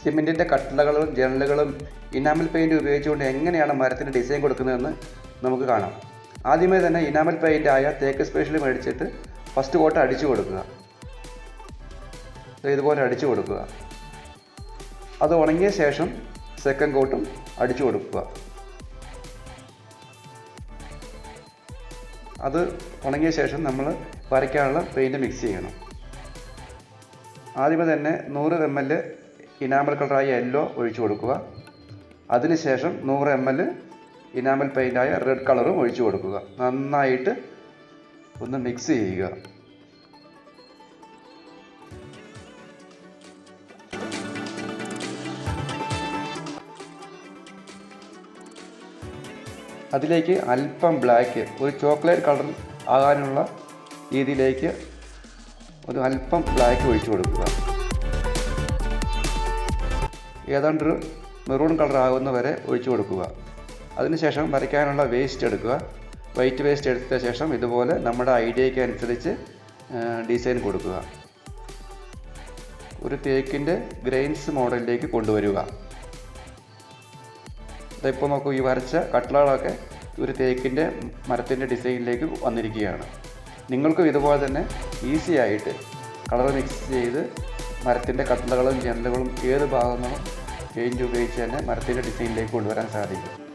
സിമെൻറ്റിൻ്റെ കട്ടളകളും ജനലുകളും enamel paint ഉപയോഗിച്ചുകൊണ്ട് എങ്ങനെയാണ് മരത്തിന് ഡിസൈൻ കൊടുക്കുന്നതെന്ന് നമുക്ക് കാണാം. ആദ്യമേ തന്നെ ഇനാമൽ പെയിൻ്റ് ആയ തേക്ക് സ്പെഷ്യൽ മേടിച്ചിട്ട് ഫസ്റ്റ് കോട്ട് അടിച്ചു കൊടുക്കുക. ഇതുപോലെ അടിച്ചു കൊടുക്കുക. അത് ഉണങ്ങിയ ശേഷം സെക്കൻഡ് കോട്ടും അടിച്ചു കൊടുക്കുക. അത് ഉണങ്ങിയ ശേഷം നമ്മൾ വരയ്ക്കാനുള്ള പെയിൻറ്റ് മിക്സ് ചെയ്യണം. ആദ്യമേ തന്നെ 100 ml ഇനാമൽ കളറായ യെല്ലോ ഒഴിച്ചു കൊടുക്കുക. അതിനുശേഷം 100 ml ഇനാമൽ പെയിൻ്റായ റെഡ് കളറും ഒഴിച്ചു കൊടുക്കുക. നന്നായിട്ട് ഒന്ന് മിക്സ് ചെയ്യുക. അതിലേക്ക് അല്പം ബ്ലാക്ക്, ഒരു ചോക്ലേറ്റ് കളർ ആകാനുള്ള രീതിയിലേക്ക് ഒരു അല്പം ബ്ലാക്ക് ഒഴിച്ചു കൊടുക്കുക. ഏതാണ്ടൊരു മെറൂൺ കളർ ആകുന്ന വരെ ഒഴിച്ചു കൊടുക്കുക. അതിനുശേഷം വരയ്ക്കാനുള്ള വേസ്റ്റ് എടുക്കുക. വൈറ്റ് വേസ്റ്റ് എടുത്ത ശേഷം ഇതുപോലെ നമ്മുടെ ഐഡിയയ്ക്ക് അനുസരിച്ച് ഡിസൈൻ കൊടുക്കുക. ഒരു തേക്കിൻ്റെ ഗ്രെയിൻസ് മോഡലിലേക്ക് കൊണ്ടുവരിക. ഇതിപ്പോൾ നോക്കൂ, ഈ വരച്ച കട്ട്ളകളൊക്കെ ഒരു തേക്കിൻ്റെ മരത്തിൻ്റെ ഡിസൈനിലേക്ക് വന്നിരിക്കുകയാണ്. നിങ്ങൾക്കും ഇതുപോലെ തന്നെ ഈസി ആയിട്ട് കളർ മിക്സ് ചെയ്ത് മരത്തിൻ്റെ കട്ട്ളകളും ജനലുകളും ഏത് ഭാഗങ്ങളും പെയിൻറ്റ് ഉപയോഗിച്ച് തന്നെ മരത്തിൻ്റെ ഡിസൈനിലേക്ക് കൊണ്ടുവരാൻ സാധിക്കും.